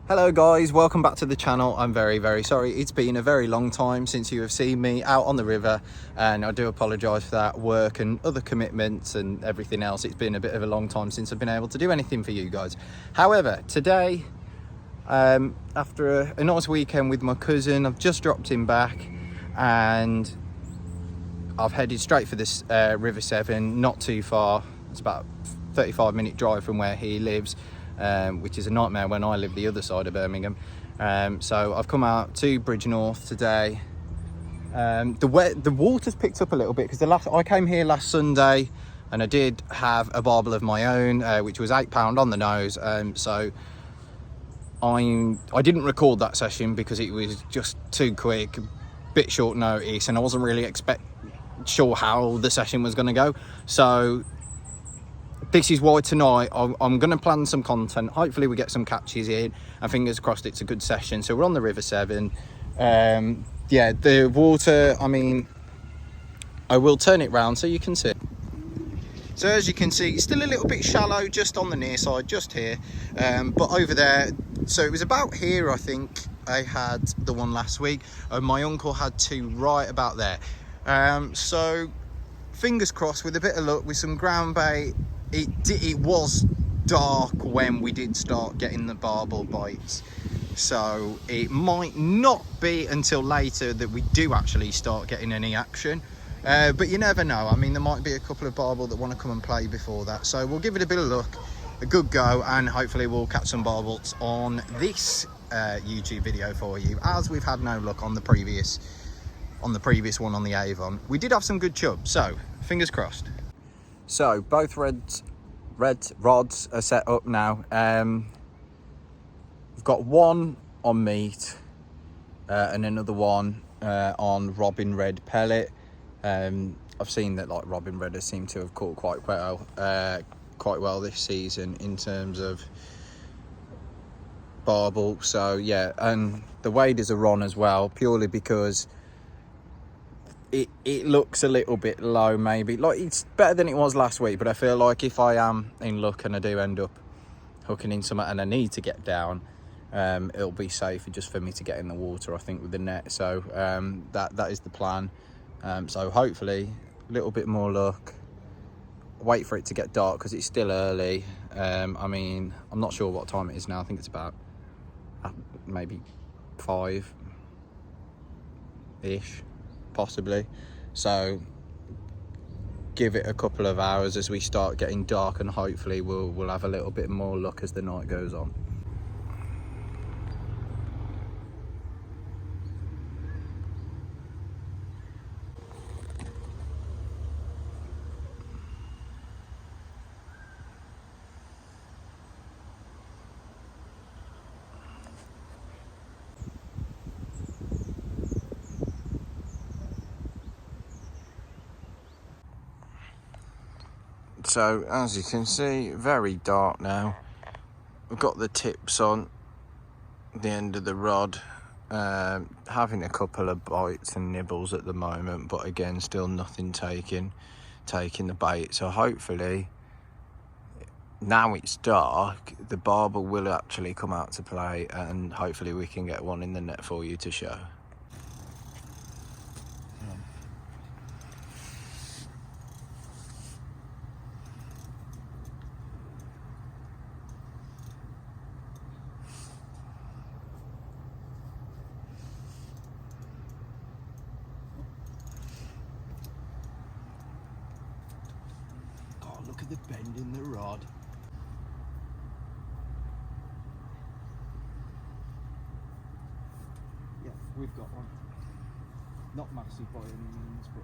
Hello guys, welcome back to the channel. I'm very sorry, it's been a very long time since you have seen me out on the river, and I do apologise for that. Work and other commitments and everything else, it's been a bit of a long time since I've been able to do anything for you guys. However, today, after a nice weekend with my cousin, I've just dropped him back and I've headed straight for this River Severn, not too far. It's about a 35-minute drive from where he lives. Which is a nightmare when I live the other side of Birmingham. So I've come out to Bridgenorth today. The water's picked up a little bit because I came here last Sunday and I did have a barbel of my own, which was £8 on the nose. So I didn't record that session because it was just too quick, a bit short notice, and I wasn't really sure how the session was going to go. So this is why tonight I'm going to plan some content. Hopefully we get some catches in, and fingers crossed it's a good session. So we're on the River Severn. Yeah, the water, I mean, I will turn it round so you can see. So as you can see, it's still a little bit shallow just on the near side, just here. But over there, so it was about here, I think I had the one last week. My uncle had two right about there. So fingers crossed, with a bit of luck, with some ground bait. It was dark when we did start getting the barbel bites, so it might not be until later that we do actually start getting any action, but you never know. I mean, there might be a couple of barbel that want to come and play before that, so we'll give it a bit of luck, a good go, and hopefully we'll catch some barbels on this YouTube video for you, as we've had no luck on the previous one on the Avon. We did have some good chub, so fingers crossed. So both red rods are set up now. We've got one on meat and another one on robin red pellet. I've seen that like robin redders seem to have caught quite well this season in terms of barbel. So yeah, and the waders are on as well, purely because it looks a little bit low, maybe. Like, it's better than it was last week, but I feel like if I am in luck and I do end up hooking in something and I need to get down, it'll be safer just for me to get in the water, I think, with the net. So that is the plan. So hopefully a little bit more luck, wait for it to get dark because it's still early. I mean, I'm not sure what time it is now. I think it's about maybe 5-ish possibly. So give it a couple of hours as we start getting dark, and hopefully we'll have a little bit more luck as the night goes on. So as you can see, very dark now. We've got the tips on the end of the rod, having a couple of bites and nibbles at the moment, but again, still nothing taking the bait. So hopefully, now it's dark, the barbel will actually come out to play, and hopefully we can get one in the net for you to show. Look at the bend in the rod. Yeah, we've got one. Not massive by any means, but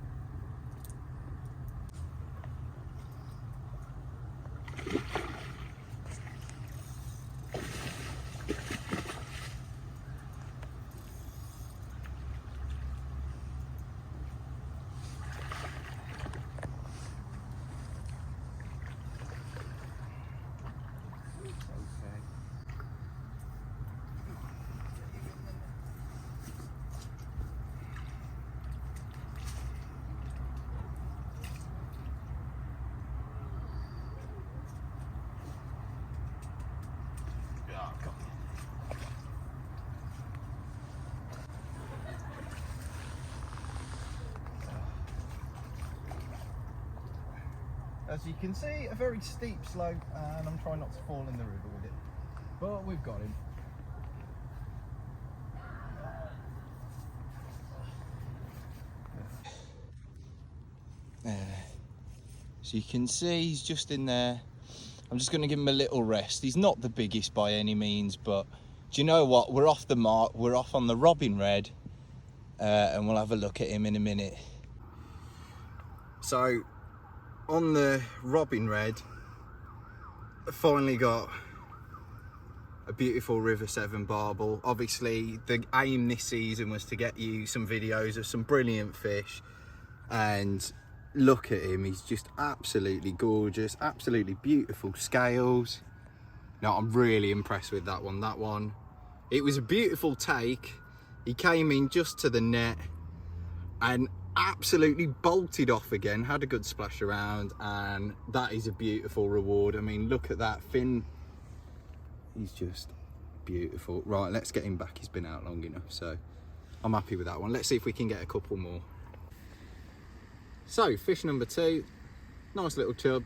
As you can see, a very steep slope, and I'm trying not to fall in the river with it. But we've got him. So you can see he's just in there. I'm just going to give him a little rest. He's not the biggest by any means, but do you know what? We're off the mark. We're off on the robin red, and we'll have a look at him in a minute. So on the robin red, I finally got a beautiful river Severn barbel. Obviously the aim this season was to get you some videos of some brilliant fish, and look at him, he's just absolutely gorgeous, absolutely beautiful scales. No, I'm really impressed with that one. It was a beautiful take. He came in just to the net and absolutely bolted off again, had a good splash around, and that is a beautiful reward. I mean, look at that fin. He's just beautiful. Right, let's get him back. He's been out long enough, so I'm happy with that one. Let's see if we can get a couple more. So fish number 2, nice little chub.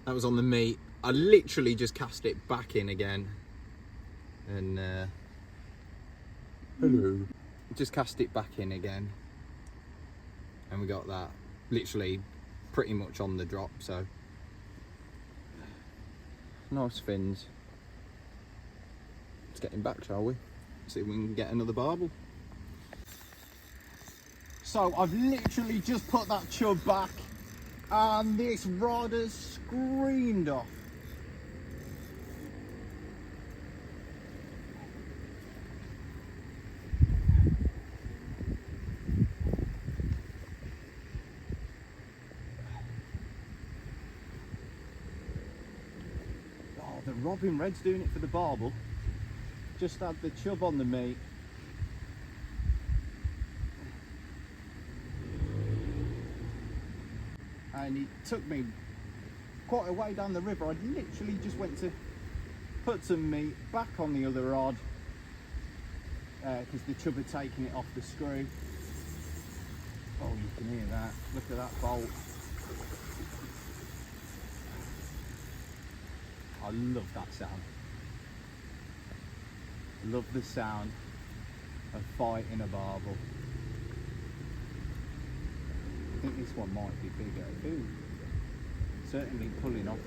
That was on the meat. I literally just cast it back in again, and hello, just cast it back in again, and we got that literally pretty much on the drop. So nice fins. Let's get him back, shall we? See if we can get another barbel. So I've literally just put that chub back, and this rod has screamed off. Oh, the robin red's doing it for the barbel. Just had the chub on the meat. And it took me quite a way down the river. I literally just went to put some meat back on the other rod because the chub had taken it off the screw. Oh, you can hear that. Look at that bolt. I love that sound. Love the sound of fighting a barbel. I think this one might be bigger. Ooh, certainly pulling off.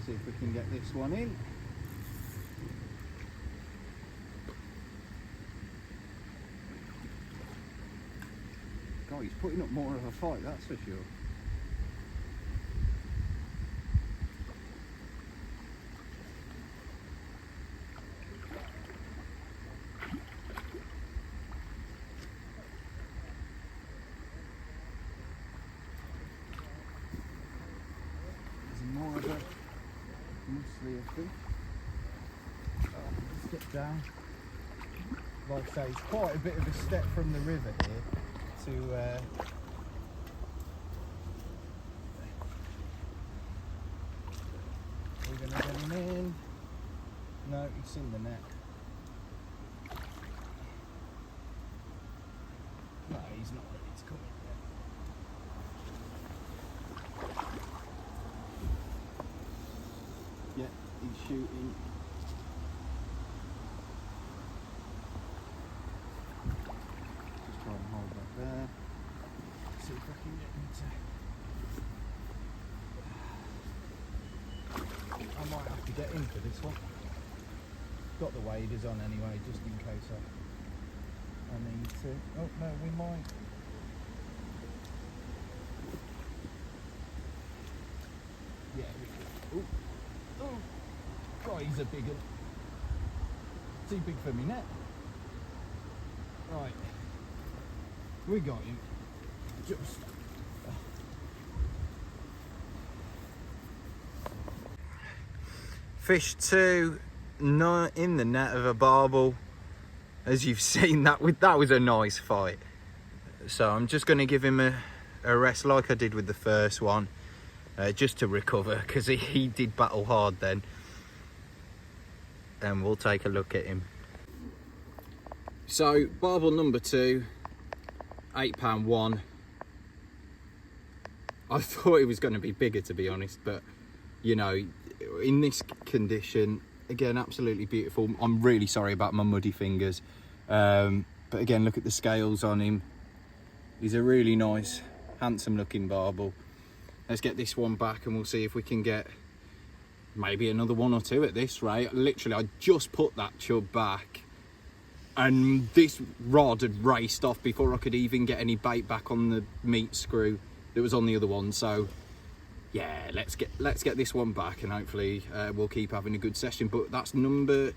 See if we can get this one in. God, he's putting up more of a fight, that's for sure. More of a musclier fish. Let's get down. Like I say, it's quite a bit of a step from the river here to we're going to get him in. No, he's in the net. No, he's not ready to come in yet. Yeah, he's shooting. Just try and hold that there. See if I can get him to... I might have to get in for this one. Got the waders on anyway, just in case I need to. Oh no, we might. Yeah, we can. Oh, God, he's a big one. Too big for me net. Right, we got him. Just. Fish 2, not in the net of a barbel. As you've seen, that was a nice fight. So I'm just going to give him a rest like I did with the first one. Just to recover, because he did battle hard then, and we'll take a look at him. So barbel number 2, £8 one. I thought it was going to be bigger, to be honest, but you know, in this condition, again, absolutely beautiful. I'm really sorry about my muddy fingers, but again, look at the scales on him. He's a really nice, handsome looking barbel. Let's get this one back and we'll see if we can get maybe another 1 or 2 at this rate. Literally, I just put that chub back and this rod had raced off before I could even get any bait back on the meat screw that was on the other one. So yeah, let's get this one back and hopefully we'll keep having a good session. But that's number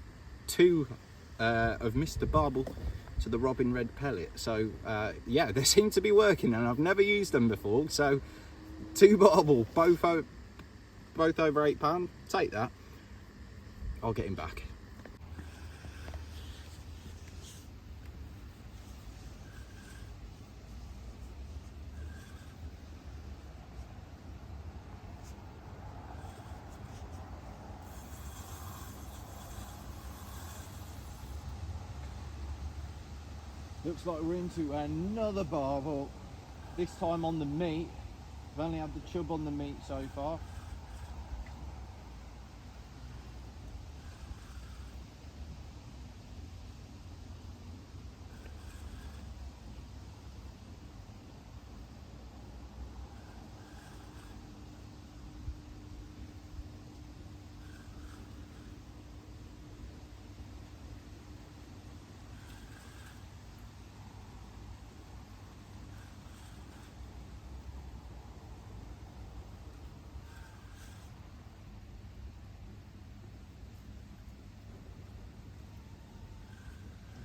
2 of Mr. Barbel to the Robin Red pellet. So yeah, they seem to be working and I've never used them before. So 2 barbel, both over £8. Take that. I'll get him back. Looks like we're into another barbel, this time on the meat. I've only had the chub on the meat so far.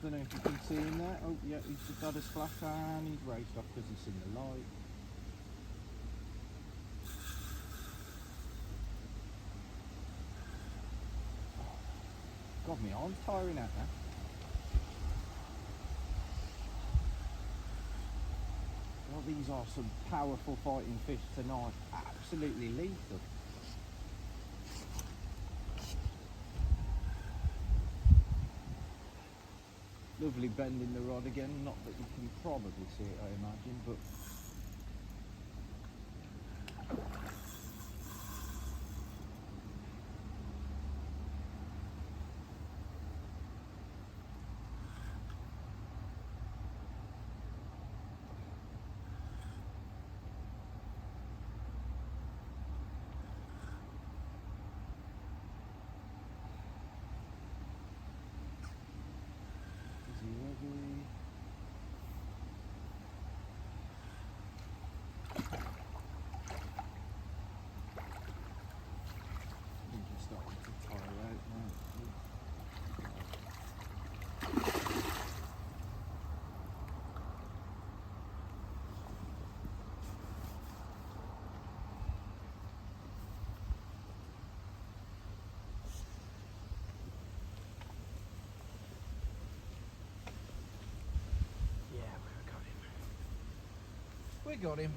I don't know if you can see him there. Oh yeah, he's just had a splash and he's raced off because he's seen the light. God, my arm's tiring out now. Well, these are some powerful fighting fish tonight. Absolutely lethal. Lovely bend in the rod again, not that you can probably see it, I imagine, but is he ready? I think he's starting to tire out now. Yeah, we got him. We got him.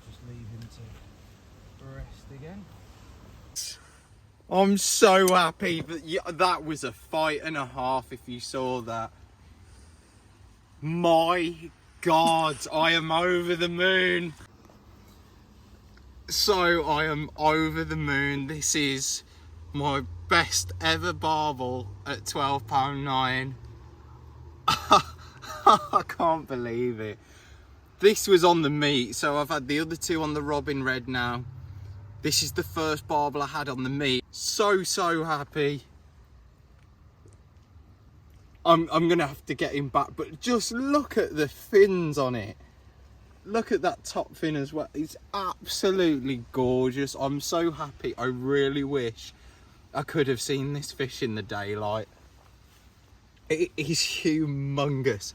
Just leave him to rest again. I'm so happy that that was a fight and a half. If you saw that, my God, I am over the moon. So I am over the moon. This is my best ever barbel at £12.9. I can't believe it. This was on the meat, so I've had the other 2 on the Robin Red now. This is the first barbel I had on the meat. So happy. I'm gonna have to get him back, but just look at the fins on it. Look at that top fin as well. It's absolutely gorgeous. I'm so happy. I really wish I could have seen this fish in the daylight. It is humongous.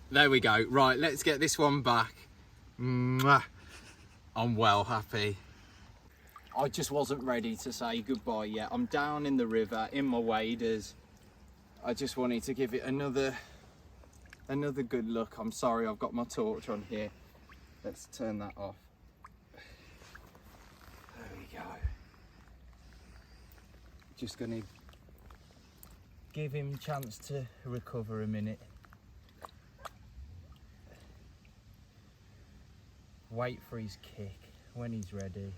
There we go. Right, let's get this one back. Mwah. I'm well happy. I just wasn't ready to say goodbye yet. I'm down in the river in my waders. I just wanted to give it another good look. I'm sorry, I've got my torch on here. Let's turn that off. There we go. Just gonna give him a chance to recover a minute. Wait for his kick when he's ready.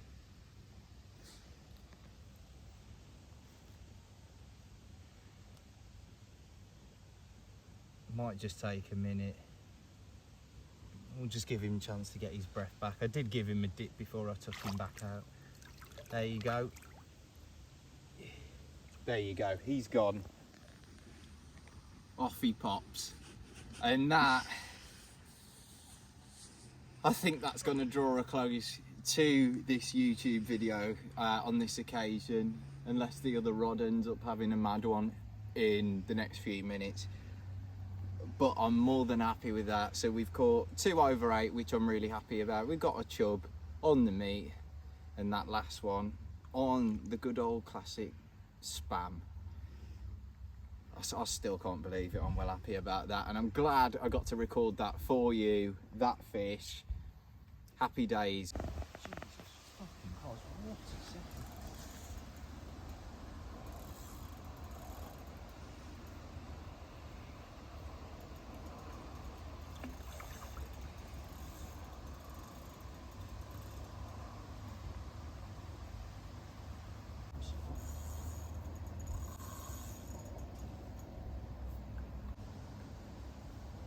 Might just take a minute. We'll just give him a chance to get his breath back. I did give him a dip before I took him back out. There you go. There you go, he's gone. Off he pops. And that, I think that's going to draw a close to this YouTube video on this occasion, unless the other rod ends up having a mad one in the next few minutes. But I'm more than happy with that. So we've caught 2 over 8, which I'm really happy about. We've got a chub on the meat, and that last one on the good old classic spam. I still can't believe it. I'm well happy about that, and I'm glad I got to record that for you, that fish. Happy days. Jesus fucking Christ, what a second.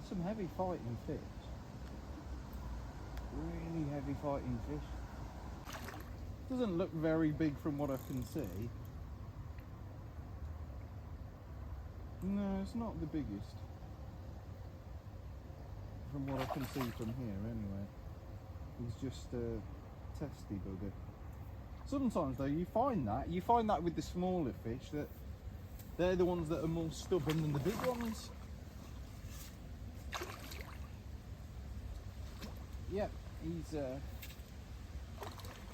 Some heavy fighting fish. Really heavy fighting fish. Doesn't look very big from what I can see. No, it's not the biggest. From what I can see from here anyway. He's just a testy bugger. Sometimes though you find that with the smaller fish, that they're the ones that are more stubborn than the big ones. Yep, he's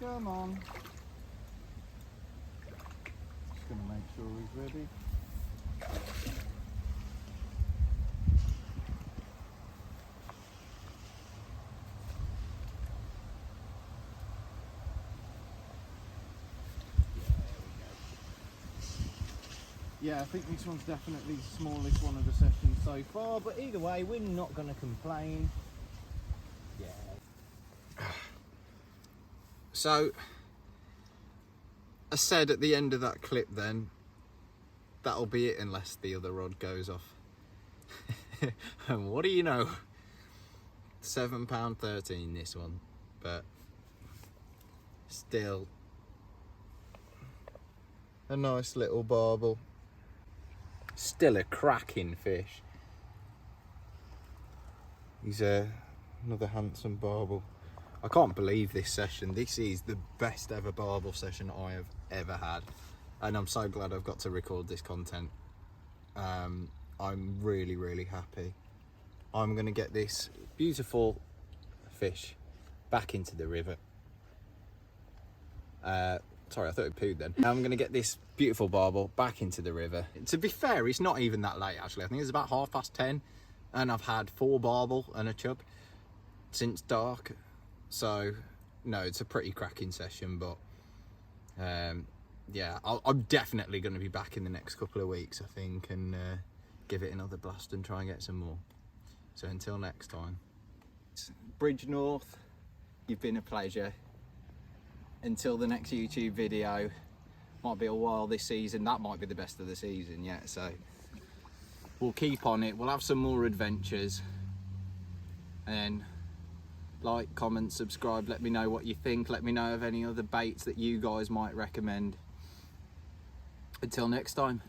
come on. Just gonna make sure he's ready. Yeah, I think this one's definitely the smallest one of the session so far, but either way, we're not gonna complain. Yeah. So, I said at the end of that clip then, that'll be it unless the other rod goes off. And what do you know? £7.13 this one, but still a nice little barbel. Still a cracking fish. He's another handsome barbel. I can't believe this session. This is the best ever barbel session I have ever had, and I'm so glad I've got to record this content. I'm really happy. I'm gonna get this beautiful fish back into the river. Sorry, I thought it pooed then. I'm gonna get this beautiful barbel back into the river. To be fair, it's not even that late actually. I think it's about 10:30, and I've had 4 barbel and a chub since dark. So no, it's a pretty cracking session, but yeah, I'm definitely going to be back in the next couple of weeks, I think, and give it another blast and try and get some more. So until next time, Bridgenorth, you've been a pleasure. Until the next YouTube video, might be a while this season, that might be the best of the season yet, so we'll keep on it, we'll have some more adventures, and like, comment, subscribe, let me know what you think, let me know of any other baits that you guys might recommend. Until next time.